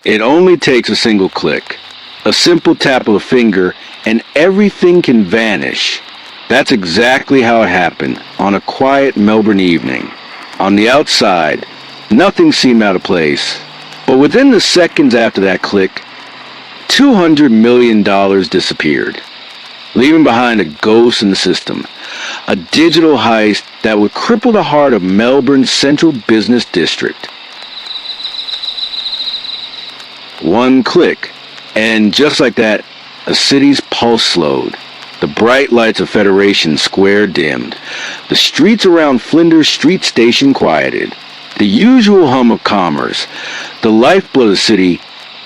It only takes a single click, a simple tap of a finger, and everything can vanish. That's exactly how it happened on a quiet Melbourne evening. On the outside, nothing seemed out of place, but within the seconds after that click, $200 million disappeared, leaving behind a ghost in the system, a digital heist that would cripple the heart of Melbourne's central business district. One click, and just like that, a city's pulse slowed. The bright lights of Federation Square dimmed. The streets around Flinders Street Station quieted. The usual hum of commerce, the lifeblood of the city,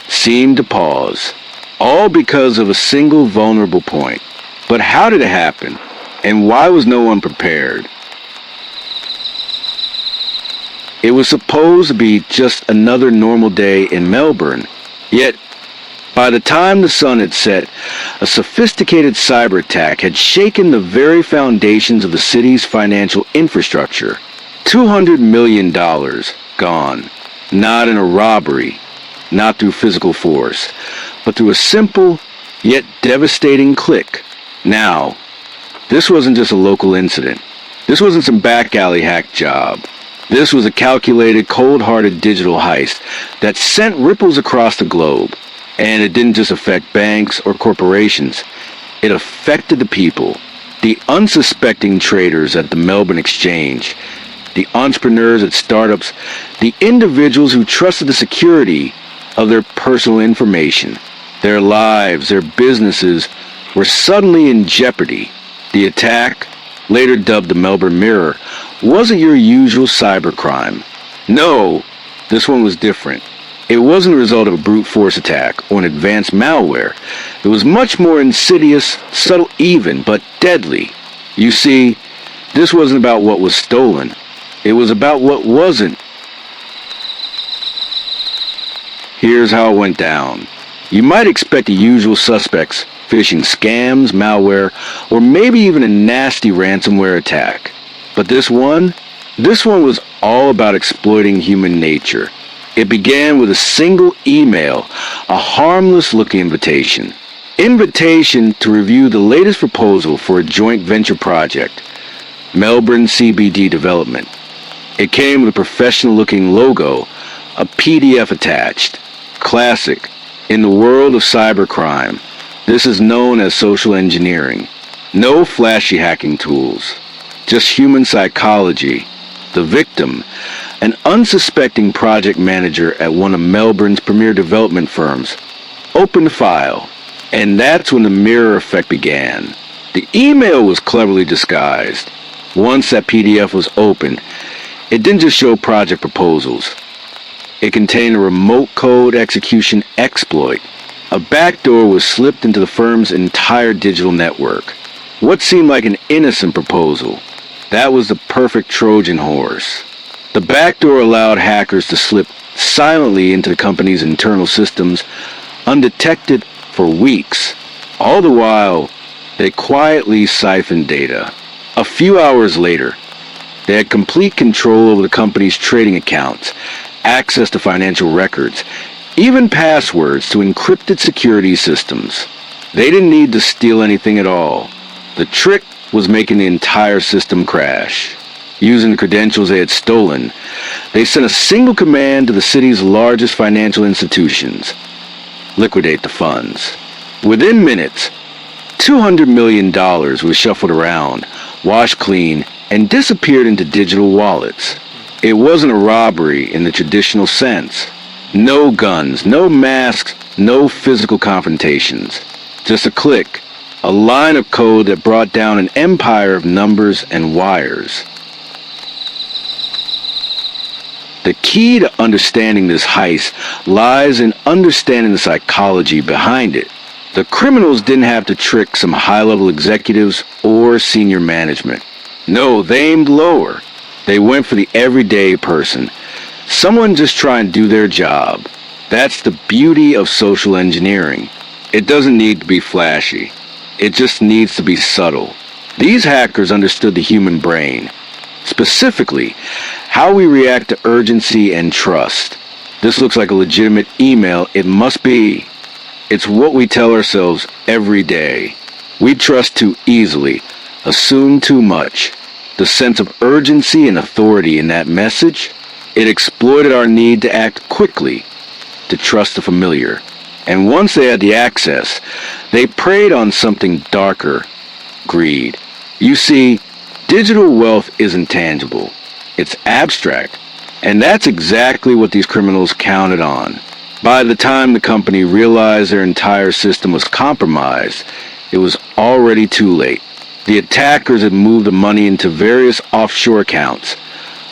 seemed to pause. All because of a single vulnerable point. But how did it happen? And why was no one prepared? It was supposed to be just another normal day in Melbourne. Yet, by the time the sun had set, a sophisticated cyber attack had shaken the very foundations of the city's financial infrastructure. $200 million gone. Not in a robbery, not through physical force, but through a simple yet devastating click. Now, this wasn't just a local incident. This wasn't some back alley hack job. This was a calculated, cold-hearted digital heist that sent ripples across the globe. And it didn't just affect banks or corporations. It affected the people, the unsuspecting traders at the Melbourne Exchange, the entrepreneurs at startups, the individuals who trusted the security of their personal information. Their lives, their businesses were suddenly in jeopardy. The attack, later dubbed the Melbourne Mirror, wasn't your usual cybercrime. No, this one was different. It wasn't a result of a brute force attack or an advanced malware. It was much more insidious, subtle even, but deadly. You see, this wasn't about what was stolen. It was about what wasn't. Here's how it went down. You might expect the usual suspects, phishing scams, malware, or maybe even a nasty ransomware attack. But this one was all about exploiting human nature. It began with a single email, a harmless-looking invitation. Invitation to review the latest proposal for a joint venture project, Melbourne CBD development. It came with a professional-looking logo, a PDF attached. Classic. In the world of cybercrime, this is known as social engineering. No flashy hacking tools, just human psychology. The victim, an unsuspecting project manager at one of Melbourne's premier development firms, opened the file, and that's when the mirror effect began. The email was cleverly disguised. Once that PDF was opened, it didn't just show project proposals. It contained a remote code execution exploit. A backdoor was slipped into the firm's entire digital network. What seemed like an innocent proposal, that was the perfect Trojan horse. The backdoor allowed hackers to slip silently into the company's internal systems, undetected for weeks. All the while, they quietly siphoned data. A few hours later, they had complete control over the company's trading accounts, access to financial records, even passwords to encrypted security systems. They didn't need to steal anything at all. The trick was making the entire system crash. Using the credentials they had stolen, they sent a single command to the city's largest financial institutions: liquidate the funds. Within minutes, $200 million was shuffled around, washed clean, and disappeared into digital wallets. It wasn't a robbery in the traditional sense. No guns, no masks, no physical confrontations. Just a click, a line of code that brought down an empire of numbers and wires. The key to understanding this heist lies in understanding the psychology behind it. The criminals didn't have to trick some high-level executives or senior management. No, they aimed lower. They went for the everyday person. Someone just trying to do their job. That's the beauty of social engineering. It doesn't need to be flashy. It just needs to be subtle. These hackers understood the human brain, specifically how we react to urgency and trust. This looks like a legitimate email. It must be. It's what we tell ourselves every day. We trust too easily, assume too much. The sense of urgency and authority in that message, it exploited our need to act quickly, to trust the familiar. And once they had the access, they preyed on something darker, greed. You see, digital wealth isn't tangible. It's abstract. And that's exactly what these criminals counted on. By the time the company realized their entire system was compromised, it was already too late. The attackers had moved the money into various offshore accounts,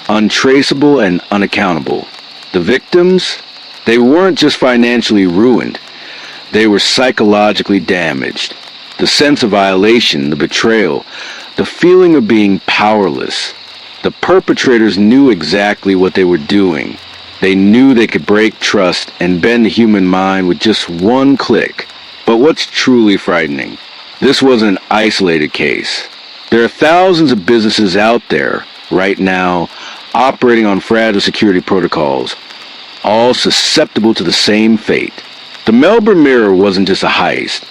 untraceable and unaccountable. The victims, they weren't just financially ruined. They were psychologically damaged. The sense of violation, the betrayal, the feeling of being powerless. The perpetrators knew exactly what they were doing. They knew they could break trust and bend the human mind with just one click. But what's truly frightening? This wasn't an isolated case. There are thousands of businesses out there right now operating on fragile security protocols, all susceptible to the same fate. The Melbourne Mirror wasn't just a heist.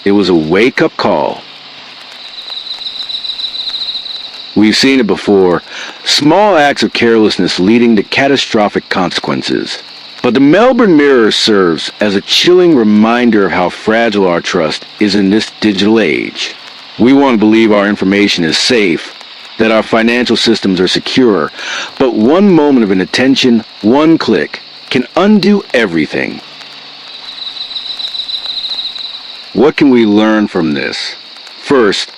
It was a wake-up call. We've seen it before, small acts of carelessness leading to catastrophic consequences. But the Melbourne Mirror serves as a chilling reminder of how fragile our trust is in this digital age. We want to believe our information is safe, that our financial systems are secure, but one moment of inattention, one click, can undo everything. What can we learn from this? First,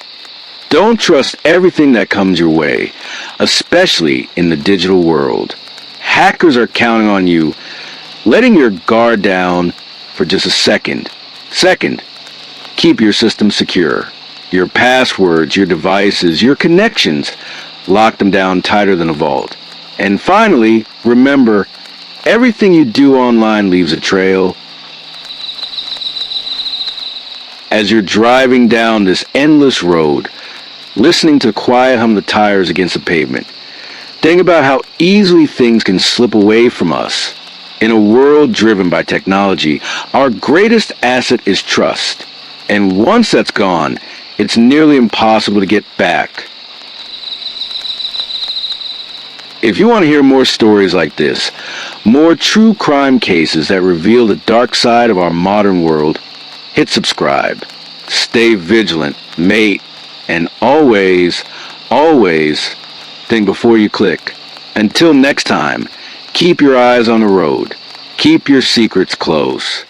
don't trust everything that comes your way, especially in the digital world. Hackers are counting on you letting your guard down for just a second. Second, keep your system secure. Your passwords, your devices, your connections, lock them down tighter than a vault. And finally, remember, everything you do online leaves a trail. As you're driving down this endless road, listening to the quiet hum of the tires against the pavement, think about how easily things can slip away from us. In a world driven by technology, our greatest asset is trust. And once that's gone, it's nearly impossible to get back. If you want to hear more stories like this, more true crime cases that reveal the dark side of our modern world, hit subscribe. Stay vigilant, mate, and always, always think before you click. Until next time, keep your eyes on the road. Keep your secrets close.